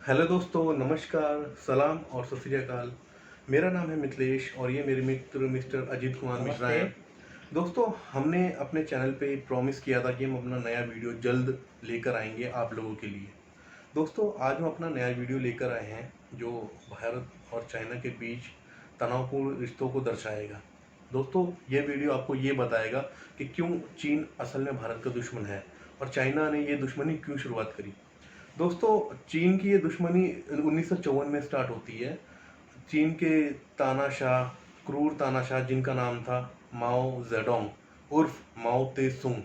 Hello दोस्तों, नमस्कार, सलाम और सत श्री अकाल। मेरा नाम है मिथिलेश और ये मेरे मित्र मिस्टर अजीत कुमार मिश्रा नमस्ते। हैं। दोस्तों, हमने अपने चैनल पे प्रॉमिस किया था कि हम अपना नया वीडियो जल्द लेकर आएंगे आप लोगों के लिए। दोस्तों, आज हम अपना नया वीडियो लेकर आए हैं जो भारत और चाइना के बीच तनावपूर्ण रिश्तों को दर्शाएगा। दोस्तों, ये वीडियो आपको ये बताएगा कि क्यों चीन असल में भारत का दुश्मन है और चाइना ने ये दुश्मनी क्यों शुरुआत करी। दोस्तों, चीन की ये दुश्मनी 1954 में स्टार्ट होती है। चीन के तानाशाह, क्रूर तानाशाह जिनका नाम था माओ जेडोंग उर्फ माओ ते सुंग।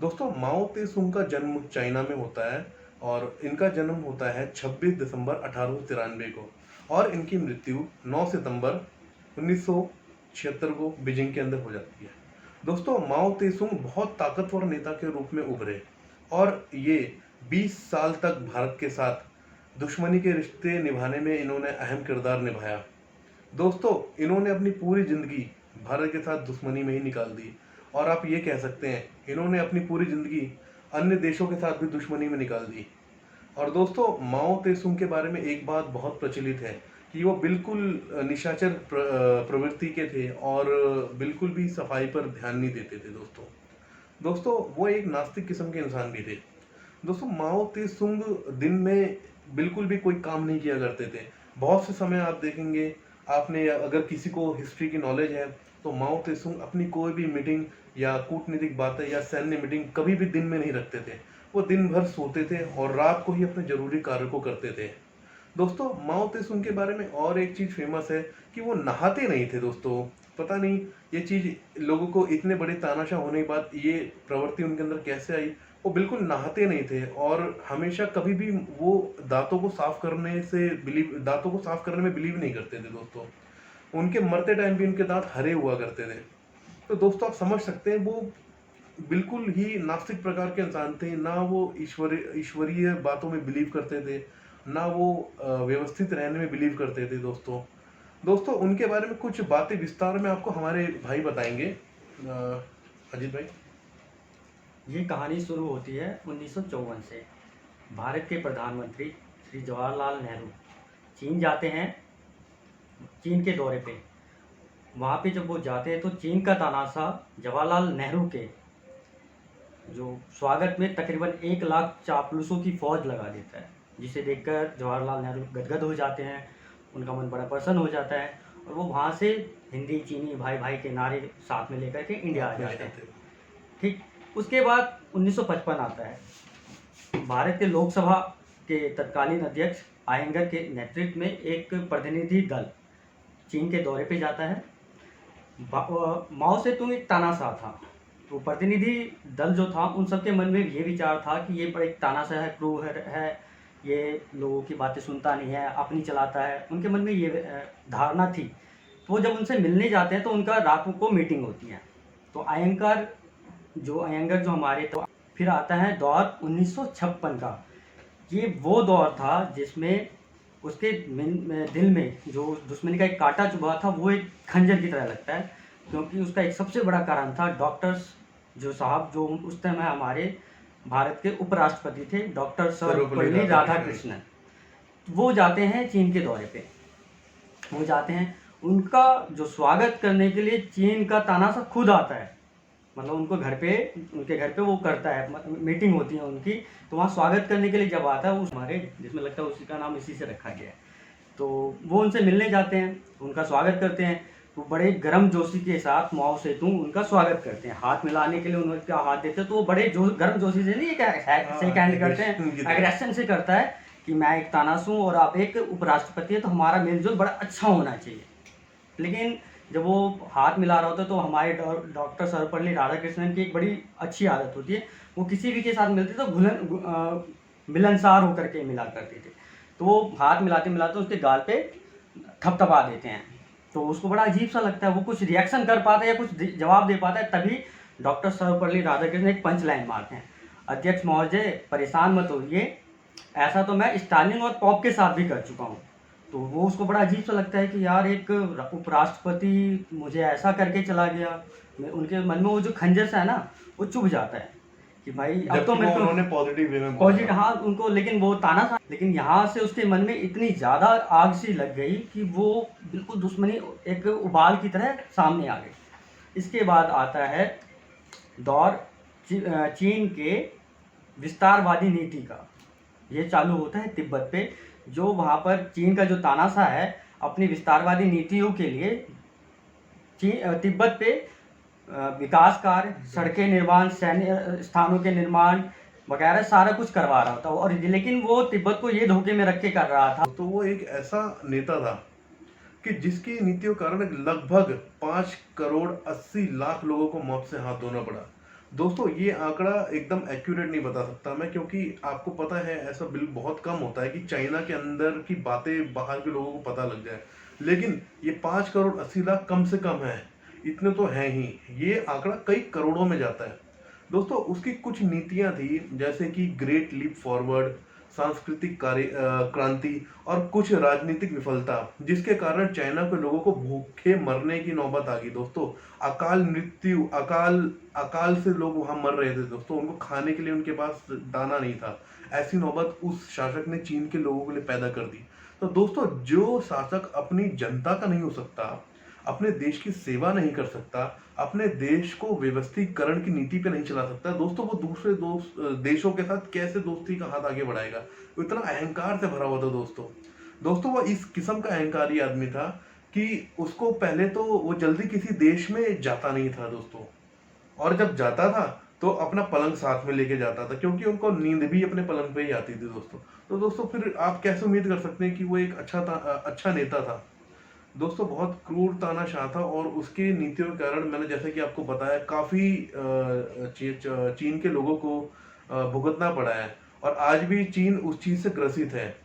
दोस्तों, माओ ते सुंग का जन्म चाइना में होता है और इनका जन्म होता है 26 दिसंबर 1893 को और इनकी मृत्यु 9 सितंबर 1976 को बीजिंग के अंदर हो जाती है। दोस्तों, माओ ते सुंग बहुत ताकतवर नेता के रूप में उभरे और ये 20 साल तक भारत के साथ दुश्मनी के रिश्ते निभाने में इन्होंने अहम किरदार निभाया। दोस्तों, इन्होंने अपनी पूरी ज़िंदगी भारत के साथ दुश्मनी में ही निकाल दी और आप ये कह सकते हैं इन्होंने अपनी पूरी ज़िंदगी अन्य देशों के साथ भी दुश्मनी में निकाल दी। और दोस्तों, माओ तेसुंग के बारे में एक बात बहुत प्रचलित है कि वो बिल्कुल निशाचर प्रवृत्ति के थे और बिल्कुल भी सफाई पर ध्यान नहीं देते थे। दोस्तों, वो एक नास्तिक किस्म के इंसान भी थे। दोस्तों, माओ तेसुंग दिन में बिल्कुल भी कोई काम नहीं किया करते थे। बहुत से समय आप देखेंगे, आपने अगर किसी को हिस्ट्री की नॉलेज है तो माओ तेसुंग अपनी कोई भी मीटिंग या कूटनीतिक बातें या सैन्य मीटिंग कभी भी दिन में नहीं रखते थे। वो दिन भर सोते थे और रात को ही अपने जरूरी कार्य को करते थे। दोस्तों, माओ तेसुंग के बारे में और एक चीज़ फेमस है कि वो नहाते नहीं थे। दोस्तों, पता नहीं ये चीज़ लोगों को इतने बड़े तानाशाह होने के बाद ये प्रवृत्ति उनके अंदर कैसे आई। वो बिल्कुल नहाते नहीं थे और हमेशा कभी भी वो दांतों को साफ करने में बिलीव नहीं करते थे। दोस्तों, उनके मरते टाइम भी उनके दांत हरे हुआ करते थे। तो दोस्तों, आप समझ सकते हैं वो बिल्कुल ही नास्तिक प्रकार के इंसान थे। ना वो ईश्वरीय बातों में बिलीव करते थे, ना वो व्यवस्थित रहने में बिलीव करते थे। दोस्तों, उनके बारे में कुछ बातें विस्तार में आपको हमारे भाई बताएंगे। अजीत भाई। ये कहानी शुरू होती है 1954 से। भारत के प्रधानमंत्री श्री जवाहरलाल नेहरू चीन जाते हैं, चीन के दौरे पे। वहाँ पे जब वो जाते हैं तो चीन का तानाशाह जवाहरलाल नेहरू के जो स्वागत में तकरीबन 1 लाख चापलूसों की फौज लगा देता है, जिसे देखकर जवाहरलाल नेहरू गदगद हो जाते हैं। उनका मन बड़ा प्रसन्न हो जाता है और वो वहाँ से हिंदी चीनी भाई भाई के नारे साथ में लेकर के इंडिया आ जाते हैं। ठीक, उसके बाद 1955 आता है। भारत के लोकसभा के तत्कालीन अध्यक्ष आयंगर के नेतृत्व में एक प्रतिनिधि दल चीन के दौरे पे जाता है। माओ सेतुंग एक तानाशाह था, तो प्रतिनिधि दल जो था उन सबके मन में ये विचार था कि ये बड़ा एक तानाशाह है, क्रूर है, ये लोगों की बातें सुनता नहीं है, अपनी चलाता है। उनके मन में ये धारणा थी। तो वो जब उनसे मिलने जाते हैं तो उनका रात को मीटिंग होती है। तो अयंगर जो हमारे, तो फिर आता है दौर 1956 का। ये वो दौर था जिसमें उसके दिल में जो दुश्मनी का एक कांटा चुभा था वो एक खंजर की तरह लगता है, क्योंकि उसका एक सबसे बड़ा कारण था डॉक्टर्स जो साहब, जो उस समय हमारे भारत के उपराष्ट्रपति थे, डॉक्टर सर्वपल्ली राधाकृष्णन। वो जाते हैं चीन के दौरे पे। वो जाते हैं, उनका जो स्वागत करने के लिए चीन का तानाशाह खुद आता है। मतलब उनके घर पे वो करता है, मीटिंग होती है उनकी। तो वहाँ स्वागत करने के लिए जब आता है, उस हमारे जिसमें लगता है उसी का नाम इसी से रखा गया है। तो वो उनसे मिलने जाते हैं, उनका स्वागत करते हैं। तो बड़े गर्म जोशी के साथ माओ सेतुंग उनका स्वागत करते हैं, हाथ मिलाने के लिए उनका हाथ देते हैं। तो वो बड़े गर्म जोशी से नहीं शेक हैंड करते हैं, एग्रेशन से करता है कि मैं एक तानाशाह हूँ और आप एक उपराष्ट्रपति है, तो हमारा मेलजोल बड़ा अच्छा होना चाहिए। लेकिन जब वो हाथ मिला रहा होता है तो हमारे डॉक्टर सर्वपल्ली राधाकृष्णन की एक बड़ी अच्छी आदत होती है, वो किसी भी के साथ मिलते तो मिलनसार होकर के मिला करते थे। तो वो हाथ मिलाते मिलाते उसके गाल पे थपथपा देते हैं। तो उसको बड़ा अजीब सा लगता है, वो कुछ रिएक्शन कर पाता है या कुछ जवाब दे पाता है। तभी डॉक्टर सर्वपल्ली राधाकृष्णन एक पंच लाइन मारते हैं, अध्यक्ष महोदय परेशान मत होइए, ऐसा तो मैं स्टालिन और पॉप के साथ भी कर चुका हूँ। तो वो उसको बड़ा अजीब सा लगता है कि यार एक उपराष्ट्रपति मुझे ऐसा करके चला गया। उनके मन में वो जो खंजर सा है ना, वो चुभ जाता है कि भाई अब तो जबकि मेरे को उन्होंने पॉजिटिव वे में बोला पॉजिटिव, था। हाँ उनको, लेकिन वो ताना था, लेकिन यहाँ से उसके मन में इतनी ज़्यादा आग सी लग गई कि वो बिल्कुल दुश्मनी एक उबाल की तरह सामने आ गई। इसके बाद आता है दौर चीन के विस्तारवादी नीति का। ये चालू होता है तिब्बत पे, जो वहाँ पर चीन का जो तानाशाह है अपनी विस्तारवादी नीतियों के लिए तिब्बत पे विकास कार्य, सड़कें निर्माण, सैन्य स्थानों के निर्माण वगैरह सारा कुछ करवा रहा था, और लेकिन वो तिब्बत को ये धोखे में रख के कर रहा था। तो वो एक ऐसा नेता था कि जिसकी नीतियों के कारण लगभग 5,80,00,000 लोगों को मौत से हाथ धोना पड़ा। दोस्तों ये आंकड़ा एकदम एक्यूरेट नहीं बता सकता मैं, क्योंकि आपको पता है ऐसा बिल बहुत कम होता है कि चाइना के अंदर की बातें बाहर के लोगों को पता लग जाए, लेकिन ये 5,80,00,000 कम से कम है, इतने तो हैं ही। ये आंकड़ा कई करोड़ों में जाता है। दोस्तों उसकी कुछ नीतियां थी, जैसे कि ग्रेट लीप फॉरवर्ड, सांस्कृतिक क्रांति और कुछ राजनीतिक विफलता, जिसके कारण चाइना के लोगों को भूखे मरने की नौबत आ गई। दोस्तों अकाल मृत्यु, अकाल से लोग वहां मर रहे थे दोस्तों, उनको खाने के लिए उनके पास दाना नहीं था। ऐसी नौबत उस शासक ने चीन के लोगों के लिए पैदा कर दी। तो दोस्तों जो शासक अपनी जनता का नहीं हो सकता, अपने देश की सेवा नहीं कर सकता, अपने देश को व्यवस्थीकरण की नीति पे नहीं चला सकता, दोस्तों वो दूसरे देशों के साथ कैसे दोस्ती का हाथ आगे बढ़ाएगा। वो इतना अहंकार से भरा हुआ था दोस्तों वो इस किस्म का अहंकारी आदमी था कि उसको पहले तो वो जल्दी किसी देश में जाता नहीं था दोस्तों, और जब जाता था तो अपना पलंग साथ में लेके जाता था, क्योंकि उनको नींद भी अपने पलंग पे ही आती थी दोस्तों। तो दोस्तों फिर आप कैसे उम्मीद कर सकते हैं कि वो एक अच्छा नेता था। दोस्तों बहुत क्रूर तानाशाह था, और उसके नीतियों के कारण मैंने जैसे कि आपको बताया काफ़ी चीन के लोगों को भुगतना पड़ा है, और आज भी चीन उस चीज़ से ग्रसित है।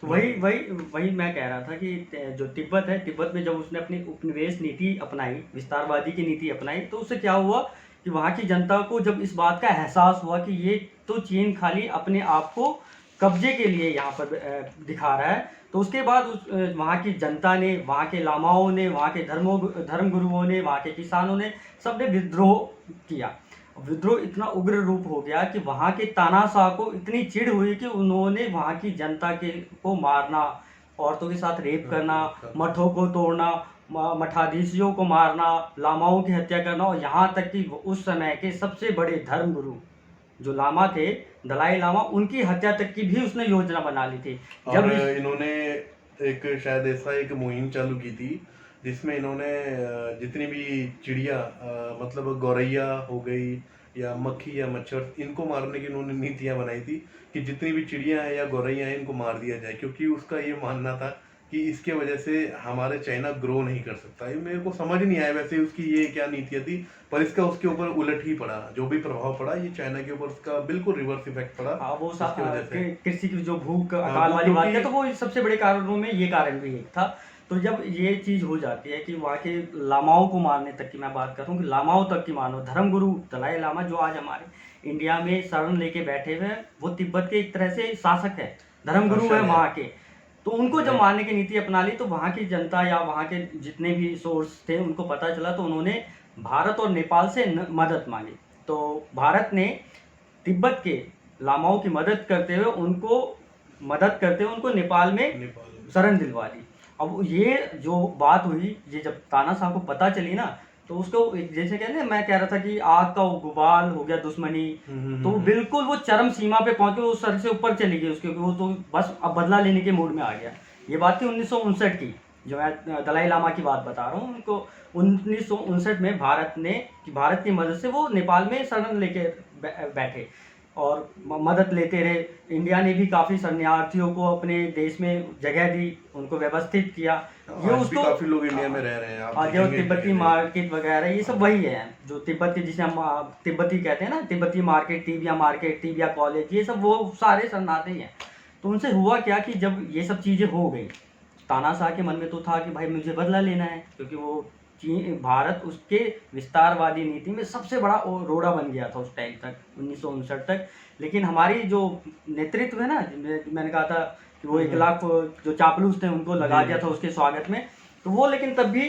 वही वही वही मैं कह रहा था कि जो तिब्बत है, तिब्बत में जब उसने अपनी उपनिवेश नीति अपनाई, विस्तारवादी की नीति अपनाई, तो उससे क्या हुआ कि वहाँ की जनता को जब इस बात का एहसास हुआ कि ये तो चीन खाली अपने आप को कब्जे के लिए यहाँ पर दिखा रहा है, तो उसके बाद वहाँ की जनता ने, वहाँ के लामाओं ने, वहाँ के धर्मगुरुओं ने, वहाँ के किसानों ने, सबने विद्रोह किया। विद्रोह इतना उग्र रूप हो गया कि वहाँ के तानाशाह को इतनी चिढ़ हुई कि उन्होंने वहाँ की जनता को मारना, औरतों के साथ रेप करना, मठों को तोड़ना, मठाधीशों को मारना, लामाओं की हत्या करना, और यहाँ तक कि उस समय के सबसे बड़े धर्मगुरु जो लामा थे, दलाई लामा, उनकी हत्या तक की भी उसने योजना बना ली थी। जब इन्होंने एक शायद ऐसा एक मुहिम चालू की थी जिसमें इन्होंने जितनी भी चिड़िया, मतलब गौरैया हो गई या मक्खी या मच्छर, इनको मारने की इन्होंने नीतियां बनाई थी कि जितनी भी चिड़िया हैं या गौरैया हैं इनको मार दिया जाए, क्योंकि उसका ये मानना था कि इसके वजह से हमारे चाइना ग्रो नहीं कर सकता। ये मेरे को समझ नहीं आया वैसे उसकी ये क्या नीतियां थी, पर इसका उसके ऊपर उलट ही पड़ा। जो भी प्रभाव पड़ा ये चाइना के ऊपर उसका बिल्कुल रिवर्स इफेक्ट पड़ा। वो उसकी वजह से कृषि की जो भूख अकाल वाली बात है, तो वो सबसे बड़े कारणों में ये कारण भी एक था। तो जब ये चीज़ हो जाती है कि वहाँ के लामाओं को मारने तक की मैं बात कर रहा हूँ, कि लामाओं तक की मानो, धर्मगुरु दलाई लामा जो आज हमारे इंडिया में शरण लेके बैठे हुए हैं, वो तिब्बत के एक तरह से शासक है, धर्मगुरु है वहाँ के। तो उनको जब मारने की नीति अपना ली, तो वहाँ की जनता या वहाँ के जितने भी सोर्स थे उनको पता चला, तो उन्होंने भारत और नेपाल से मदद मांगी। तो भारत ने तिब्बत के लामाओं की मदद करते हुए उनको नेपाल में शरण दिलवा दी। अब ये जो बात हुई, ये जब तानाशाह को पता चली ना, तो उसको जैसे कहते हैं, मैं कह रहा था कि आग का गुबाल हो गया दुश्मनी, तो बिल्कुल वो चरम सीमा पे पहुंच के वो सर से ऊपर चली गई उसके, वो तो बस अब बदला लेने के मूड में आ गया। ये बात थी 1959 की, जो मैं दलाई लामा की बात बता रहा हूँ। उनको 1959 में भारत की मदद से वो नेपाल में शरण लेके बैठे और मदद लेते रहे। इंडिया ने भी काफ़ी शरणार्थियों को अपने देश में जगह दी, उनको व्यवस्थित किया। ये उसको काफी लोग इंडिया में रह रहे हैं। आज जो तिब्बती मार्केट वगैरह, ये सब वही है जो तिब्बती, जिसे हम तिब्बती कहते हैं ना, तिब्बती मार्केट, टिबिया कॉलेज, ये सब वो सारे शरणार्थी हैं। तो उनसे हुआ क्या कि जब ये सब चीज़ें हो गई, तानाशाह के मन में तो था कि भाई मुझे बदला लेना है, क्योंकि वो भारत उसके विस्तारवादी नीति में सबसे बड़ा रोड़ा बन गया था उस टाइम तक, 1959 तक। लेकिन हमारी जो नेतृत्व है ना, मैंने कहा था कि वो 1 लाख जो चापलूस थे उनको लगा दिया था उसके स्वागत में, तो वो लेकिन तब भी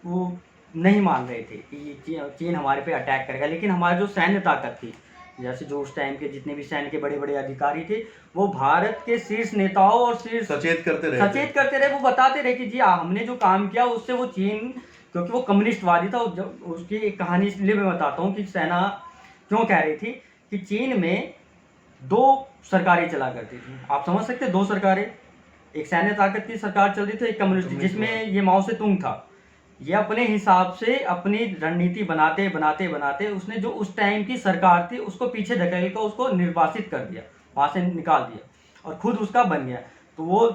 वो नहीं मान रहे थे कि चीन हमारे पे अटैक करेगा। लेकिन हमारी जो सैन्य ताकत थी, जैसे जो उस टाइम के जितने भी सैन्य के बड़े बड़े अधिकारी थे, वो भारत के शीर्ष नेताओं और शीर्ष सचेत करते रहे, वो बताते रहे कि जी हमने जो काम किया उससे वो चीन, क्योंकि वो कम्युनिस्टवादी था, उसकी एक कहानी इसलिए मैं बताता हूँ कि सेना क्यों कह रही थी कि चीन में 2 सरकारें चला करती थी। आप समझ सकते हैं, 2 सरकारें, एक सैन्य ताकत की सरकार चल रही थी, एक कम्युनिस्ट, जिसमें ये माओ से तुंग था। ये अपने हिसाब से अपनी रणनीति बनाते बनाते बनाते उसने जो उस टाइम की सरकार थी उसको पीछे धकेल कर उसको निर्वासित कर दिया, वहाँ से निकाल दिया और खुद उसका बन गया। तो वो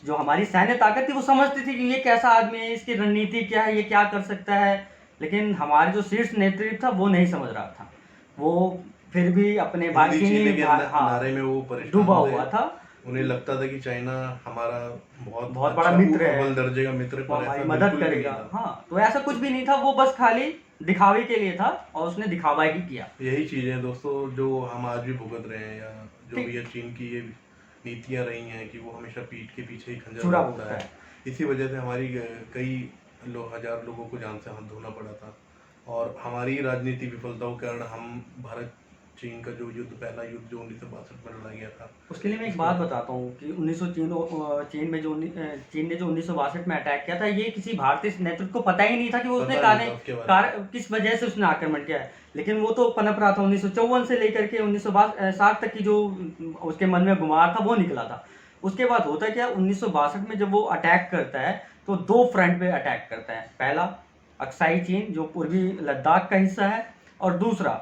जो हमारी सैन्य ताकत थी वो समझती थी कि ये कैसा आदमी है, इसकी रणनीति क्या है, ये क्या कर सकता है, लेकिन हमारे जो शीर्ष नेतृत्व था वो नहीं समझ रहा था। वो फिर भी अपने नारे में वो परेशान डूबा हुआ था। उन्हें लगता था कि चाइना हमारा बहुत बड़ा मित्र है, अव्वल दर्जे का मित्र, वो हमारी मदद करेगा। हाँ, तो ऐसा कुछ भी नहीं था, वो बस खाली दिखावे के लिए था और उसने दिखावा ही किया। यही चीजें दोस्तों जो हम आज भी भुगत रहे हैं, या जो भी चीन की ये नीतियां रही हैं कि वो हमेशा पीठ के पीछे ही खंजर मारता है। इसी वजह से हमारी कई हजार लोगों को जान से हाथ धोना पड़ा था, और हमारी राजनीतिक विफलताओं के कारण हम भारत चीन का जो युद्ध, पहला युद्ध जो 1962 में लड़ा गया था, उसके लिए मैं एक बात बताता हूँ कि चीन में जो चीन ने जो 1962 में अटैक किया था, ये किसी भारतीय नेतृत्व को पता ही नहीं था कि वो उसने किस वजह से उसने आक्रमण किया है। लेकिन वो तो पनप रहा था 1954 से लेकर के 1960 तक की जो उसके मन में गुमार था वो निकला था। उसके बाद होता क्या, 1962 में जब वो अटैक करता है तो 2 फ्रंट पे अटैक करता है। पहला अक्साई चीन जो पूर्वी लद्दाख का हिस्सा है, और दूसरा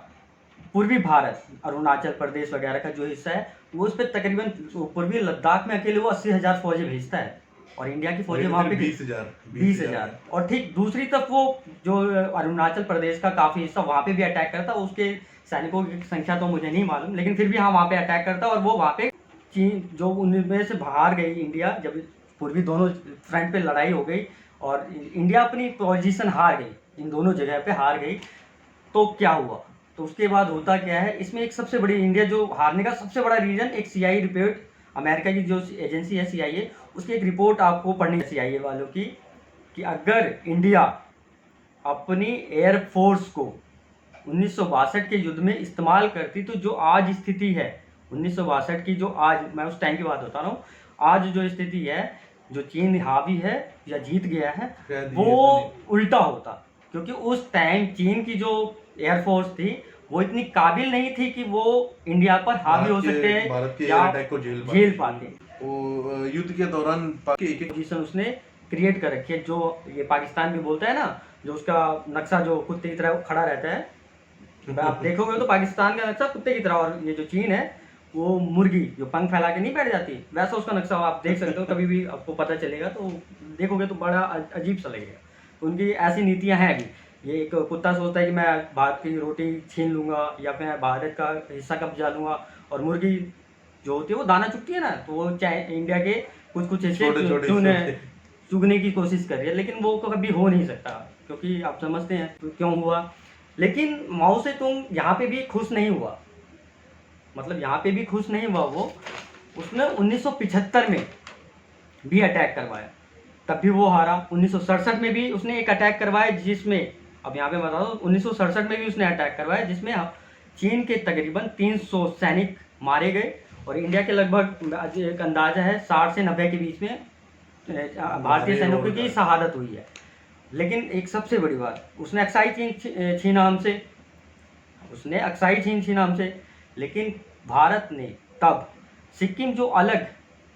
पूर्वी भारत, अरुणाचल प्रदेश वगैरह का जो हिस्सा है वो उस पर तकरीबन पूर्वी लद्दाख में अकेले वो 80,000 फौजी भेजता है, और इंडिया की फौजी वहाँ पे 20,000। और ठीक दूसरी तरफ वो जो अरुणाचल प्रदेश का काफ़ी हिस्सा वहाँ पे भी अटैक करता है। उसके सैनिकों की संख्या तो मुझे नहीं मालूम, लेकिन फिर भी हाँ वहाँ पे अटैक करता है। और वो वहाँ पे चीन जो उनमें से बाहर गई इंडिया, जब पूर्वी दोनों फ्रंट पे लड़ाई हो गई और इंडिया अपनी पोजीशन हार गई, इन दोनों जगह पे हार गई, तो क्या हुआ, तो उसके बाद होता क्या है, इसमें एक सबसे बड़ी, इंडिया जो हारने का सबसे बड़ा रीजन, एक CIA रिपोर्ट, अमेरिका की जो एजेंसी है CIA, उसकी एक रिपोर्ट आपको पढ़नी है CIA वालों की, कि अगर इंडिया अपनी एयरफोर्स को 1962 के युद्ध में इस्तेमाल करती तो जो आज स्थिति है 1962 की, जो आज मैं उस टाइम की बात बता रहा हूँ, आज जो स्थिति है, जो चीन हावी है या जीत गया है, वो उल्टा होता। क्योंकि उस टाइम चीन की जो एयरफोर्स थी वो इतनी काबिल नहीं थी कि वो इंडिया पर हावी हो सकते हैं या अटैक को झेल पाते। वो युद्ध के दौरान एक पोजीशन उसने क्रिएट कर रखी है, जो ये पाकिस्तान भी बोलता है ना, जो उसका नक्शा जो कुत्ते की तरह खड़ा रहता है, आप देखोगे तो पाकिस्तान का नक्शा कुत्ते की तरह, और ये जो चीन है वो मुर्गी जो पंख फैला के नहीं बैठ जाती, वैसा उसका नक्शा आप देख सकते हो। कभी भी आपको पता चलेगा तो देखोगे तो बड़ा अजीब सा लगेगा। उनकी ऐसी नीतियाँ हैं भी। ये एक कुत्ता सोचता है कि मैं भारत की रोटी छीन लूँगा या फिर भारत का हिस्सा कब्जा लूँगा, और मुर्गी जो होती है वो दाना चुगती है ना, तो वो चाहे इंडिया के कुछ हिस्से चुगने की कोशिश कर रही है, लेकिन वो कभी हो नहीं सकता, क्योंकि आप समझते हैं तो क्यों हुआ। लेकिन माओ से तुम यहाँ पे भी खुश नहीं हुआ, मतलब यहाँ पे भी खुश नहीं हुआ वो, उसने 1975 में भी अटैक करवाया, तब भी वो हारा। 1967 में भी उसने एक अटैक करवाया, जिसमें, अब यहाँ पे बता दो, 1967 में भी उसने अटैक करवाया जिसमें चीन के तकरीबन 300 सैनिक मारे गए, और इंडिया के लगभग एक अंदाजा है 60 से 90 के बीच में भारतीय सैनिकों की शहादत हुई है। लेकिन एक सबसे बड़ी बात, उसने अक्साई चीन छीना हमसे, लेकिन भारत ने तब सिक्किम जो अलग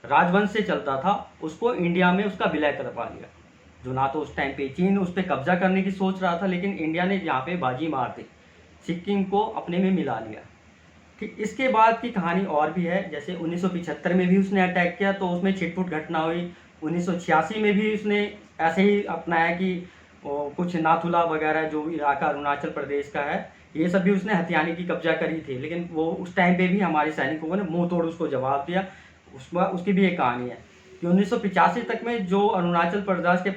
राजवंश से चलता था उसको इंडिया में उसका विलय करवा लिया, जो ना तो उस टाइम पे चीन उस पर कब्जा करने की सोच रहा था, लेकिन इंडिया ने यहाँ पे बाजी मार दी, सिक्किम को अपने में मिला लिया। ठीक इसके बाद की कहानी और भी है, जैसे 1975 में भी उसने अटैक किया तो उसमें छिटपुट घटना हुई। 1986 में भी उसने ऐसे ही अपनाया कि कुछ नाथुला वगैरह जो इलाका अरुणाचल प्रदेश का है, ये सब भी उसने हथियाने की कब्जा करी थी, लेकिन वो उस टाइम पे भी हमारे सैनिकों ने मुंह तोड़ उसको जवाब दिया। उसकी भी एक कहानी है कि 1985 तक में जो अरुणाचल प्रदेश के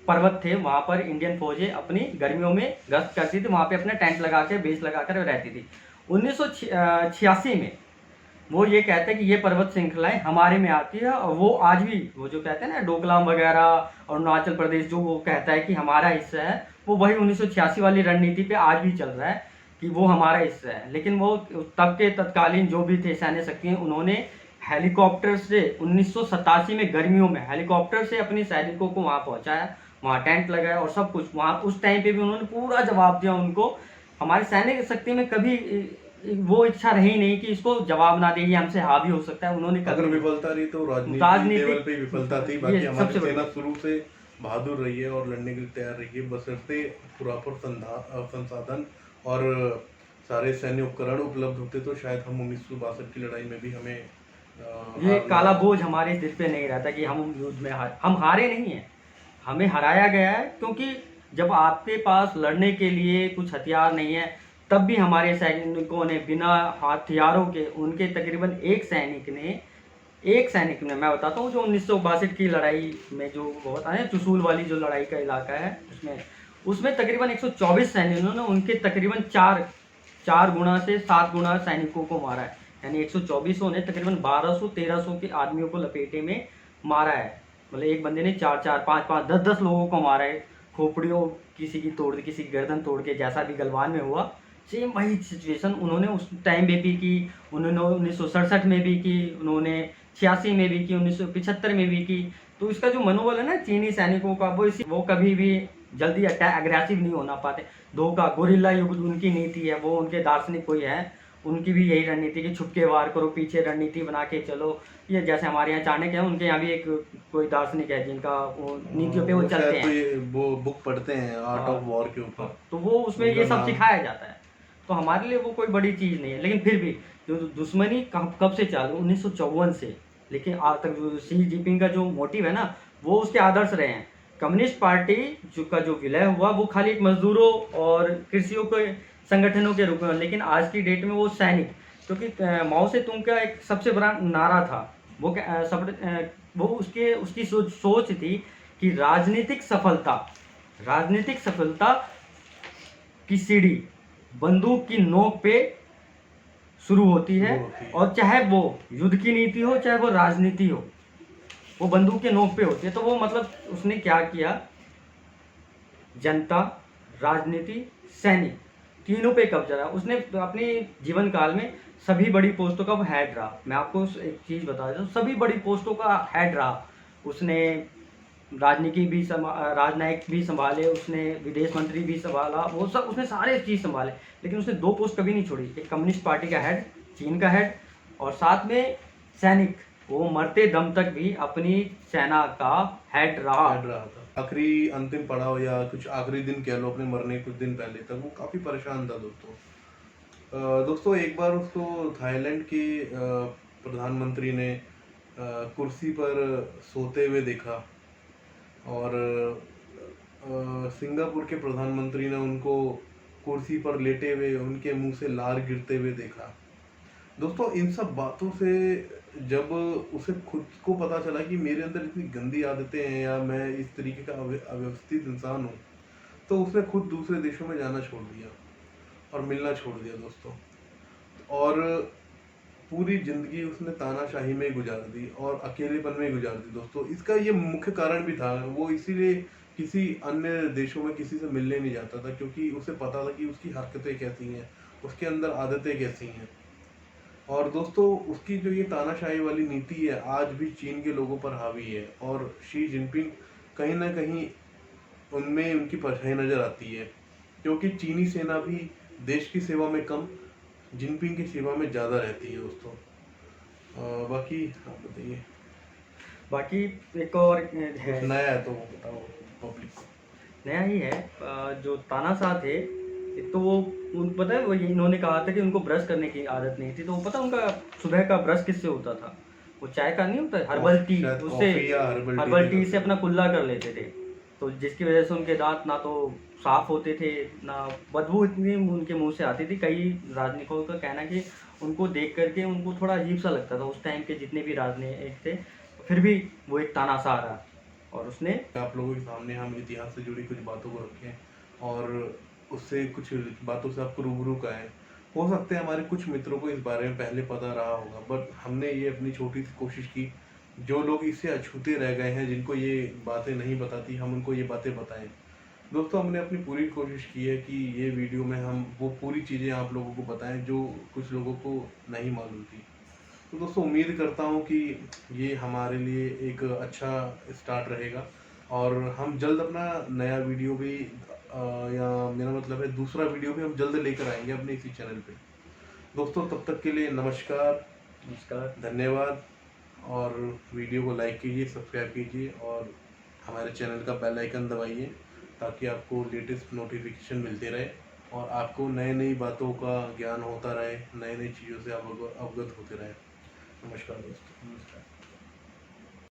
पर्वत थे वहाँ पर इंडियन फौजें अपनी गर्मियों में गश्त करती थी, वहाँ पे अपने टेंट लगा के बेस लगा कर रहती थी। 1986 में वो ये कहते हैं कि ये पर्वत श्रृंखलाएं हमारे में आती है, और वो आज भी वो जो कहते हैं ना डोकलाम वगैरह अरुणाचल प्रदेश जो वो कहता है कि हमारा हिस्सा है, वो वही 1986 वाली रणनीति पे आज भी चल रहा है कि वो हमारा हिस्सा है, लेकिन वो तब के तत्कालीन जो भी थे सैन्य शक्ति उन्होंने हेलीकॉप्टर से 1987 में गर्मियों में हेलीकॉप्टर से अपने सैनिकों को वहाँ पहुँचाया, वहाँ टेंट लगाया और सब कुछ वहाँ उस टाइम पे भी उन्होंने पूरा जवाब दिया उनको। हमारे सैन्य शक्ति में कभी वो इच्छा रही नहीं कि इसको जवाब ना दें, ये हमसे हावी हो सकता है। उन्होंने अगर कभी विफलता रही तो राजनीति लेवल पे विफलता थी, ये बाकी हमारी सबसे बड़ी सेना शुरू से बहादुर रही है और लड़ने के लिए तैयार रही है, बशर्ते प्रॉपर संसाधन और सारे सैन्य उपकरण उपलब्ध होते तो शायद हम 1962 की लड़ाई में भी हमें ये काला बोझ हमारे सिर पे नहीं रहता कि हम युद्ध में हम हारे नहीं हैं, हमें हराया गया है। क्योंकि जब आपके पास लड़ने के लिए कुछ हथियार नहीं है, तब भी हमारे सैनिकों ने बिना हथियारों के, उनके तकरीबन एक सैनिक ने मैं बताता हूँ, जो 1962 की लड़ाई में जो होता है चुसूल वाली जो लड़ाई का इलाका है, उसमें तकरीबन 124 सैनिकों ने उनके तकरीबन 4 गुना से 7 गुना सैनिकों को मारा है। यानी 124 ने तकरीबन 1200-1300 के आदमियों को लपेटे में मारा है। मतलब एक बंदे ने 4-4, 5-5, 10-10 लोगों को मारा है। खोपड़ियों किसी की तोड़ दी, किसी की गर्दन तोड़ के, जैसा भी गलवान में हुआ सेम वही सिचुएशन उन्होंने उस टाइम में भी की। उन्होंने 1967 में भी की, उन्होंने 86 में भी की, 1975 में भी की। तो इसका जो मनोबल है ना चीनी सैनिकों का, वो कभी भी जल्दी अग्रेसिव नहीं होना पाते। धोखा, गोरिल्ला युद्ध उनकी नीति है, वो उनके दार्शनिक कोई है, उनकी भी यही रणनीति कि छुप के वार करो, पीछे रणनीति बना के चलो। ये जैसे हमारे यहाँ चाणक्य है, उनके यहाँ भी एक कोई दार्शनिक है जिनका वो नीतियों पे वो चलते हैं, वो बुक पढ़ते हैं आर्ट ऑफ वॉर के ऊपर, तो वो उसमें ये सब सिखाया जाता है। तो हमारे लिए वो कोई बड़ी चीज़ नहीं है। लेकिन फिर भी जो दुश्मनी कब से चालू, 1954 से, लेकिन आज तक जो शी जिनपिंग का जो मोटिव है ना, वो उसके आदर्श रहे हैं। कम्युनिस्ट पार्टी जो विलय हुआ वो खाली एक मजदूरों और कृषियों के संगठनों के रूप में, लेकिन आज की डेट में वो सैनिक, क्योंकि माओ से तुंग का एक सबसे बड़ा नारा था, वो उसकी सोच थी कि राजनीतिक सफलता की सीढ़ी बंदूक की नोक पे शुरू होती है, और चाहे वो युद्ध की नीति हो, चाहे वो राजनीति हो, वो बंदूक के नोक पे होती है। तो वो मतलब उसने क्या किया, जनता, राजनीति, सैनिक, तीनों पे कब्जा रहा। उसने अपने जीवन काल में सभी बड़ी पोस्टों का हेड रहा। मैं आपको एक चीज़ बता देता हूँ, सभी बड़ी पोस्टों का हेड रहा। उसने राजनयिक भी संभाले, उसने विदेश मंत्री भी संभाला, वो सब उसने सारे चीज़ संभाले। लेकिन उसने 2 पोस्ट कभी नहीं छोड़ी, एक कम्युनिस्ट पार्टी का हेड, चीन का हेड, और साथ में सैनिक। वो मरते दम तक भी अपनी सेना का हेड रहा था। आखिरी अंतिम पड़ाव या कुछ आखिरी दिन कह लो, अपने मरने कुछ दिन पहले तक वो काफ़ी परेशान था दोस्तों। एक बार उसको थाईलैंड के प्रधानमंत्री ने कुर्सी पर सोते हुए देखा, और सिंगापुर के प्रधानमंत्री ने उनको कुर्सी पर लेटे हुए, उनके मुंह से लार गिरते हुए देखा। दोस्तों, इन सब बातों से जब उसे खुद को पता चला कि मेरे अंदर इतनी गंदी आदतें हैं या मैं इस तरीके का अव्यवस्थित इंसान हूँ, तो उसने खुद दूसरे देशों में जाना छोड़ दिया और मिलना छोड़ दिया दोस्तों। और पूरी ज़िंदगी उसने तानाशाही में गुजार दी और अकेलेपन में गुजार दी दोस्तों। इसका ये मुख्य कारण भी था, वो इसीलिए किसी अन्य देशों में किसी से मिलने नहीं जाता था, क्योंकि उसे पता था कि उसकी हरकतें कैसी हैं, उसके अंदर आदतें कैसी हैं। और दोस्तों, उसकी जो ये तानाशाही वाली नीति है आज भी चीन के लोगों पर हावी है, और शी जिनपिंग कहीं ना कहीं उनमें उनकी परछाई नज़र आती है, क्योंकि चीनी सेना भी देश की सेवा में कम, जिनपिंग की सेवा में ज़्यादा रहती है दोस्तों। बाकी आप बताइए। बाकी एक और है, नया है तो बताओ पब्लिक। नया ही है। जो तानाशाह थे, एक तो वो पता है, वो इन्होंने कहा था कि उनको ब्रश करने की आदत नहीं थी। तो वो पता उनका सुबह का ब्रश किससे होता था, वो चाय का नहीं होता, हर्बल टी, उससे हर्बल टी से अपना कुल्ला कर लेते थे। तो जिसकी वजह से उनके दांत ना तो साफ होते थे, ना बदबू इतनी उनके मुंह से आती थी। कई राजनीतिकों का कहना है कि उनको देख करके उनको थोड़ा अजीब सा लगता था उस टाइम के जितने भी राजनीतिक थे। फिर भी वो एक तानाशाह रहा, और उसने आप लोगों के सामने हम इतिहास से जुड़ी कुछ बातों को रखें और उससे कुछ बातों से आपको रूबरू कराएं। हो सकते हैं हमारे कुछ मित्रों को इस बारे में पहले पता रहा होगा, बट हमने ये अपनी छोटी सी कोशिश की, जो लोग इससे अछूते रह गए हैं, जिनको ये बातें नहीं बताती, हम उनको ये बातें बताएं। दोस्तों हमने अपनी पूरी कोशिश की है कि ये वीडियो में हम वो पूरी चीज़ें आप लोगों को बताएं जो कुछ लोगों को नहीं मालूम थी। तो दोस्तों उम्मीद करता हूँ कि ये हमारे लिए एक अच्छा स्टार्ट रहेगा और हम जल्द अपना नया वीडियो भी या मेरा मतलब है दूसरा वीडियो भी हम जल्द लेकर आएंगे अपने इसी चैनल पे। दोस्तों तब तक के लिए नमस्कार, नमस्कार। धन्यवाद और वीडियो को लाइक कीजिए, सब्सक्राइब कीजिए और हमारे चैनल का बेल आइकन दबाइए ताकि आपको लेटेस्ट नोटिफिकेशन मिलते रहे और आपको नई नई बातों का ज्ञान होता रहे, नई नई चीज़ों से आप अवगत होते रहे। नमस्कार दोस्तों। नमस्कार।